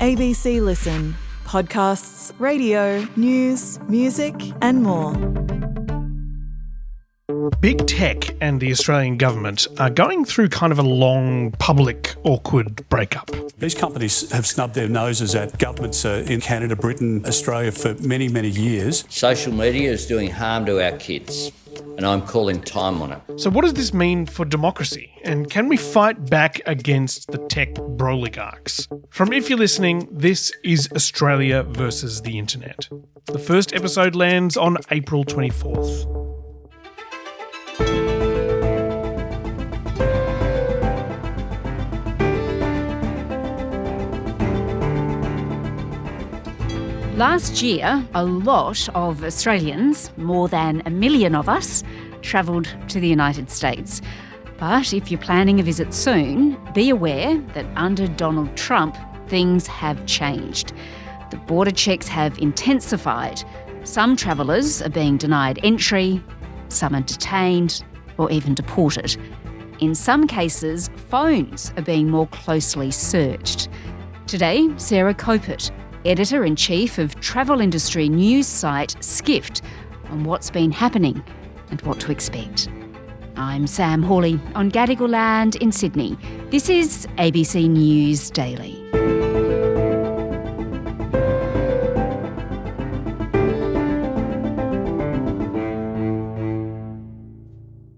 ABC Listen. Podcasts, radio, news, music and more. Big tech and the Australian government are going through kind of a long, public, awkward breakup. These companies have snubbed their noses at governments in Canada, Britain, Australia for many, many years. Social media is doing harm to our kids, and I'm calling time on it. So what does this mean for democracy? And can we fight back against the tech broligarchs? From If You're Listening, this is Australia versus the Internet. The first episode lands on April 24th. Last year, a lot of Australians, more than 1 million of us, travelled to the United States. But if you're planning a visit soon, be aware that under Donald Trump, things have changed. The border checks have intensified. Some travellers are being denied entry, some are detained or even deported. In some cases, phones are being more closely searched. Today, Sarah Kopit, Editor-in-Chief of travel industry news site Skift, on what's been happening and what to expect. I'm Sam Hawley on Gadigal land in Sydney. This is ABC News Daily.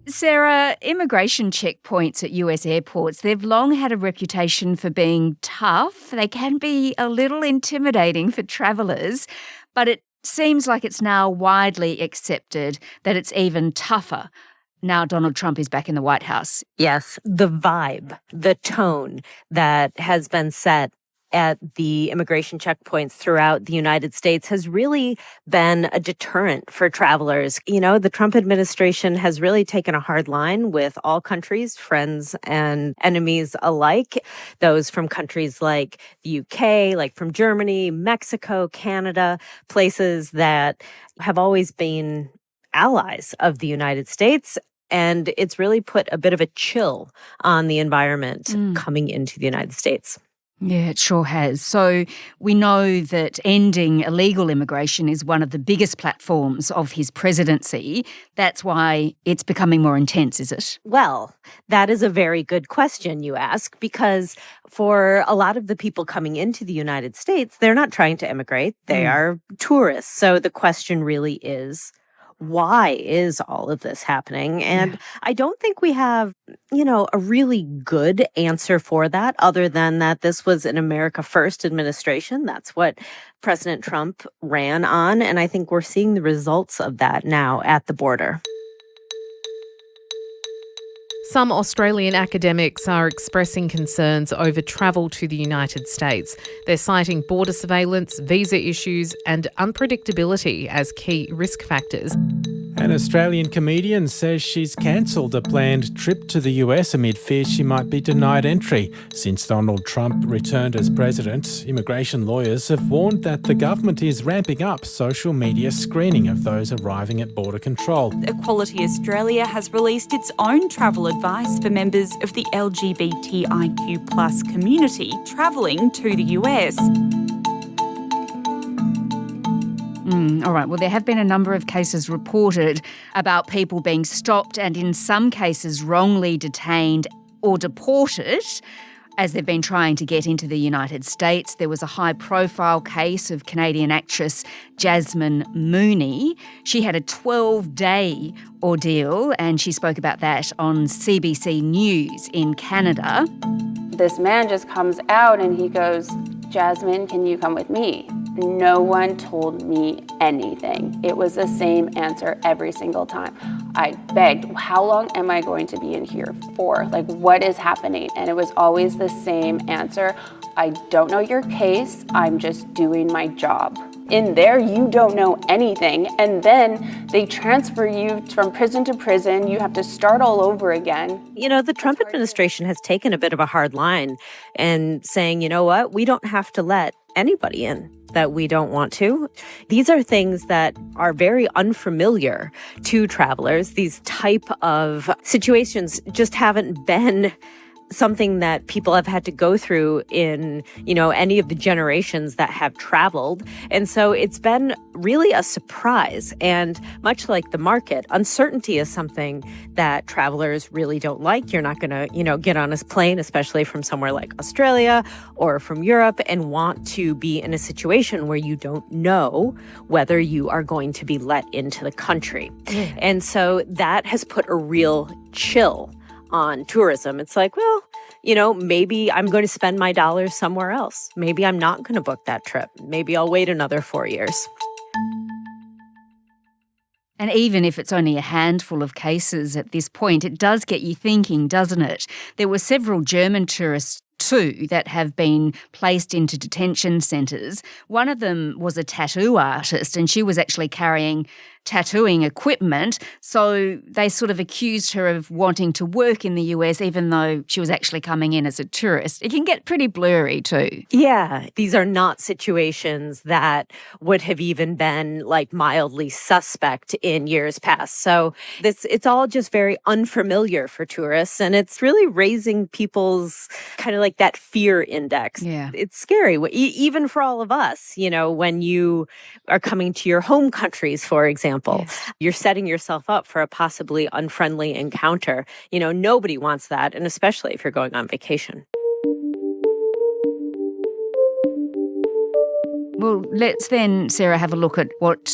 Sarah, immigration checkpoints at US airports, they've long had a reputation for being tough. They can be a little intimidating for travellers, but it seems like it's now widely accepted that it's even tougher now Donald Trump is back in the White House. Yes, the vibe, the tone that has been set at the immigration checkpoints throughout the United States has really been a deterrent for travelers. You know, the Trump administration has really taken a hard line with all countries, friends and enemies alike. Those from countries like the UK, like from Germany, Mexico, Canada, places that have always been allies of the United States. And it's really put a bit of a chill on the environment coming into the United States. Yeah, it sure has. So we know that ending illegal immigration is one of the biggest platforms of his presidency. That's why it's becoming more intense, is it? Well, that is a very good question you ask, because for a lot of the people coming into the United States, they're not trying to immigrate. They are tourists. So the question really is, why is all of this happening? And I don't think we have, a really good answer for that, other than that this was an America First administration. That's what President Trump ran on. And I think we're seeing the results of that now at the border. Some Australian academics are expressing concerns over travel to the United States. They're citing border surveillance, visa issues and unpredictability as key risk factors. An Australian comedian says she's cancelled a planned trip to the US amid fears she might be denied entry. Since Donald Trump returned as president, immigration lawyers have warned that the government is ramping up social media screening of those arriving at border control. Equality Australia has released its own travel advice for members of the LGBTIQ+ community travelling to the US. All right. Well, there have been a number of cases reported about people being stopped and in some cases wrongly detained or deported as they've been trying to get into the United States. There was a high-profile case of Canadian actress Jasmine Mooney. She had a 12-day ordeal and she spoke about that on CBC News in Canada. This man just comes out and he goes, "Jasmine, can you come with me?" No one told me anything. It was the same answer every single time. I begged, how long am I going to be in here for? Like, what is happening? And it was always the same answer. I don't know your case. I'm just doing my job. In there, you don't know anything. And then they transfer you from prison to prison. You have to start all over again. The Trump administration has taken a bit of a hard line and saying, you know what, we don't have to let anybody in that we don't want to. These are things that are very unfamiliar to travelers. These type of situations just haven't been something that people have had to go through in, any of the generations that have traveled. And so it's been really a surprise. And much like the market, uncertainty is something that travelers really don't like. You're not going to, get on a plane, especially from somewhere like Australia or from Europe, and want to be in a situation where you don't know whether you are going to be let into the country. Yeah. And so that has put a real chill on tourism. It's like, well, maybe I'm going to spend my dollars somewhere else. Maybe I'm not going to book that trip. Maybe I'll wait another 4 years. And even if it's only a handful of cases at this point, it does get you thinking, doesn't it? There were several German tourists too that have been placed into detention centres. One of them was a tattoo artist, and she was actually carrying tattooing equipment. So they sort of accused her of wanting to work in the US even though she was actually coming in as a tourist. It can get pretty blurry too. Yeah, these are not situations that would have even been like mildly suspect in years past. So it's all just very unfamiliar for tourists, and it's really raising people's kind of like that fear index. Yeah. It's scary, even for all of us, when you are coming to your home countries, for example. Yes. You're setting yourself up for a possibly unfriendly encounter. Nobody wants that, and especially if you're going on vacation. Well, let's then, Sarah, have a look at what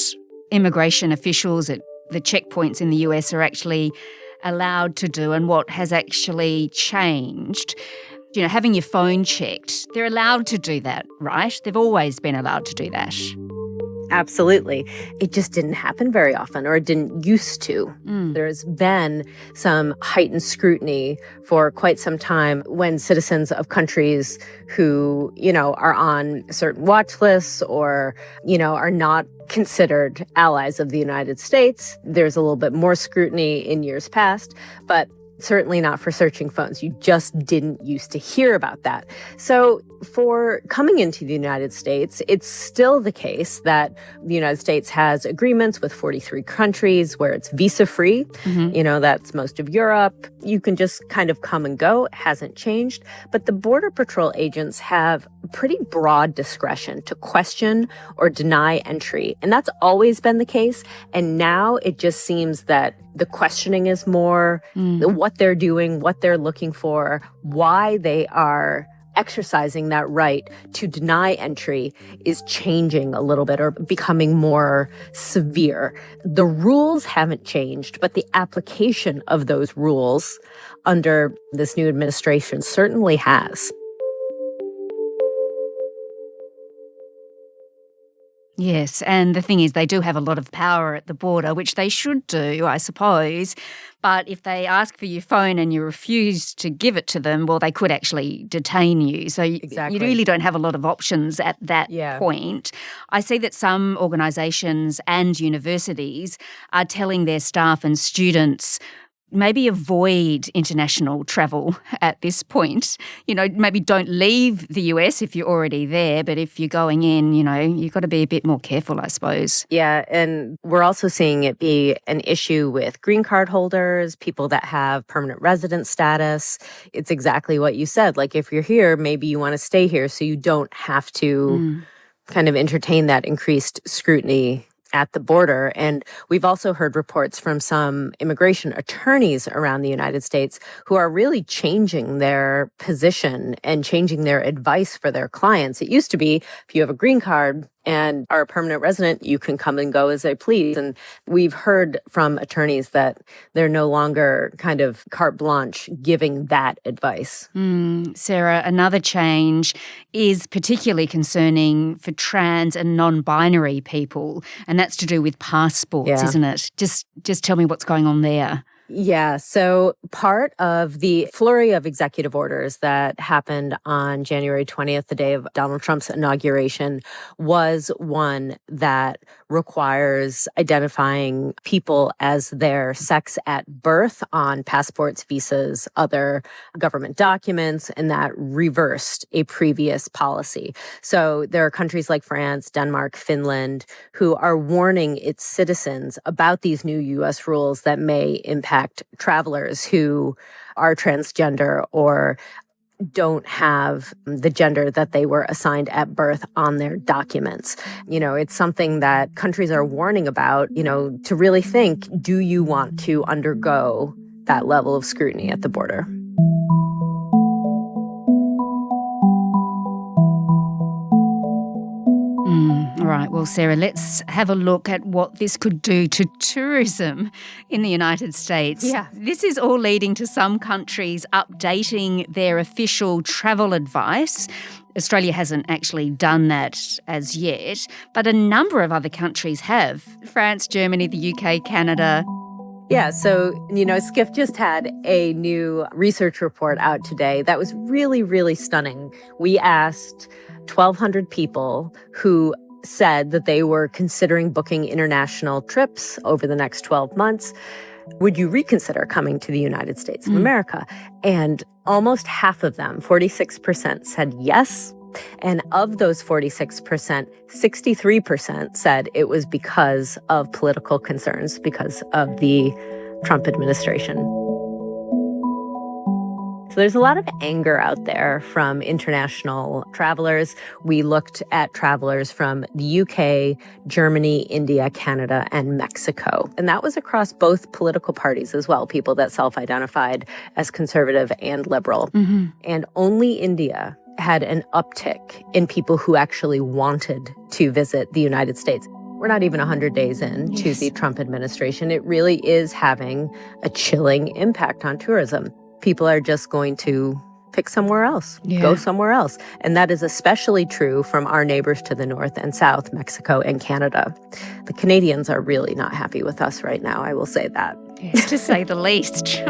immigration officials at the checkpoints in the US are actually allowed to do and what has actually changed. Having your phone checked, they're allowed to do that, right? They've always been allowed to do that. Absolutely. It just didn't happen very often, or it didn't used to. There's been some heightened scrutiny for quite some time when citizens of countries who, are on certain watch lists or, are not considered allies of the United States. There's a little bit more scrutiny in years past, but certainly not for searching phones. You just didn't used to hear about that. So for coming into the United States, it's still the case that the United States has agreements with 43 countries where it's visa-free. Mm-hmm. That's most of Europe. You can just kind of come and go. It hasn't changed. But the Border Patrol agents have pretty broad discretion to question or deny entry. And that's always been the case. And now it just seems that the questioning is more what they're doing, what they're looking for, why they are exercising that right to deny entry is changing a little bit or becoming more severe. The rules haven't changed, but the application of those rules under this new administration certainly has. Yes, and the thing is they do have a lot of power at the border, which they should do, I suppose. But if they ask for your phone and you refuse to give it to them, well, they could actually detain you. So you really don't have a lot of options at that point. I see that some organisations and universities are telling their staff and students maybe avoid international travel at this point. Maybe don't leave the US if you're already there, but if you're going in, you've got to be a bit more careful, I suppose. Yeah, and we're also seeing it be an issue with green card holders, people that have permanent resident status. It's exactly what you said. Like, if you're here, maybe you want to stay here so you don't have to kind of entertain that increased scrutiny at the border. And we've also heard reports from some immigration attorneys around the United States who are really changing their position and changing their advice for their clients. It used to be, if you have a green card and are a permanent resident, you can come and go as they please. And we've heard from attorneys that they're no longer kind of carte blanche giving that advice. Sarah, another change is particularly concerning for trans and non-binary people, and that's to do with passports, isn't it? Just tell me what's going on there. Yeah, so part of the flurry of executive orders that happened on January 20th, the day of Donald Trump's inauguration, was one that requires identifying people as their sex at birth on passports, visas, other government documents, and that reversed a previous policy. So there are countries like France, Denmark, Finland, who are warning its citizens about these new U.S. rules that may impact impact travelers who are transgender or don't have the gender that they were assigned at birth on their documents. It's something that countries are warning about, to really think, do you want to undergo that level of scrutiny at the border? All right, well, Sarah, let's have a look at what this could do to tourism in the United States. Yeah. This is all leading to some countries updating their official travel advice. Australia hasn't actually done that as yet, but a number of other countries have. France, Germany, the UK, Canada. Yeah, so, Skift just had a new research report out today that was really, really stunning. We asked 1,200 people who said that they were considering booking international trips over the next 12 months. Would you reconsider coming to the United States of America? And almost half of them, 46%, said yes. And of those 46%, 63% said it was because of political concerns, because of the Trump administration. So there's a lot of anger out there from international travelers. We looked at travelers from the UK, Germany, India, Canada, and Mexico. And that was across both political parties as well, people that self-identified as conservative and liberal. And only India had an uptick in people who actually wanted to visit the United States. We're not even 100 days in to the Trump administration. It really is having a chilling impact on tourism. People are just going to pick somewhere else, go somewhere else. And that is especially true from our neighbors to the north and south, Mexico and Canada. The Canadians are really not happy with us right now, I will say that. Yes, to say the least.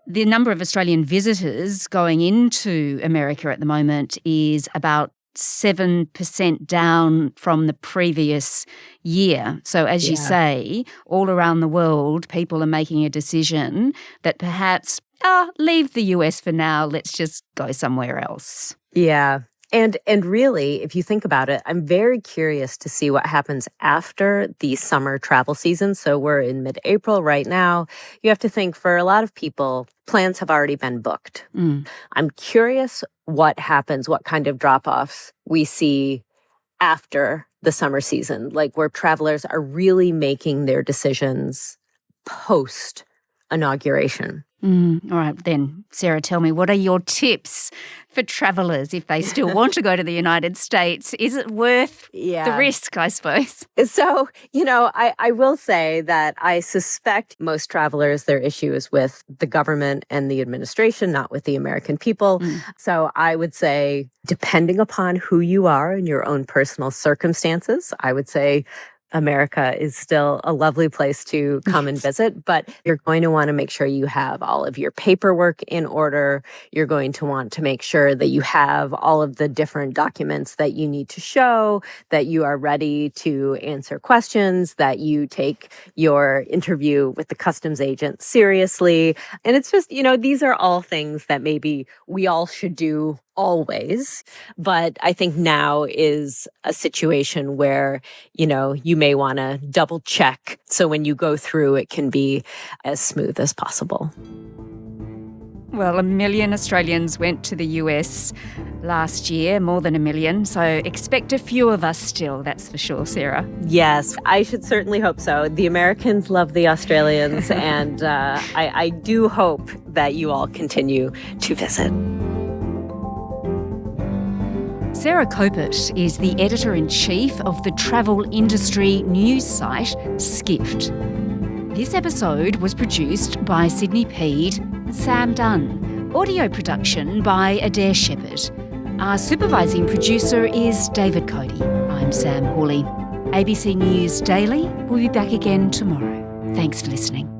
The number of Australian visitors going into America at the moment is about 7% down from the previous year. So as you say, all around the world, people are making a decision that perhaps, leave the US for now, let's just go somewhere else. Yeah. And really, if you think about it, I'm very curious to see what happens after the summer travel season. So we're in mid-April right now. You have to think, for a lot of people, plans have already been booked. I'm curious what happens, what kind of drop-offs we see after the summer season, like where travelers are really making their decisions post-inauguration. All right, then, Sarah, tell me, what are your tips for travellers if they still want to go to the United States? Is it worth the risk, I suppose? So, I will say that I suspect most travelers, their issue is with the government and the administration, not with the American people. So I would say, depending upon who you are and your own personal circumstances, I would say America is still a lovely place to come and visit, but you're going to want to make sure you have all of your paperwork in order. You're going to want to make sure that you have all of the different documents that you need to show, that you are ready to answer questions, that you take your interview with the customs agent seriously. And it's just, these are all things that maybe we all should do always. But I think now is a situation where, you may want to double check. So when you go through, it can be as smooth as possible. Well, 1 million Australians went to the US last year, more than 1 million. So expect a few of us still, that's for sure, Sarah. Yes, I should certainly hope so. The Americans love the Australians, and I do hope that you all continue to visit. Sarah Kopit is the editor-in-chief of the travel industry news site Skift. This episode was produced by Sydney Peed and Sam Dunn. Audio production by Adair Shepherd. Our supervising producer is David Cody. I'm Sam Hawley. ABC News Daily will be back again tomorrow. Thanks for listening.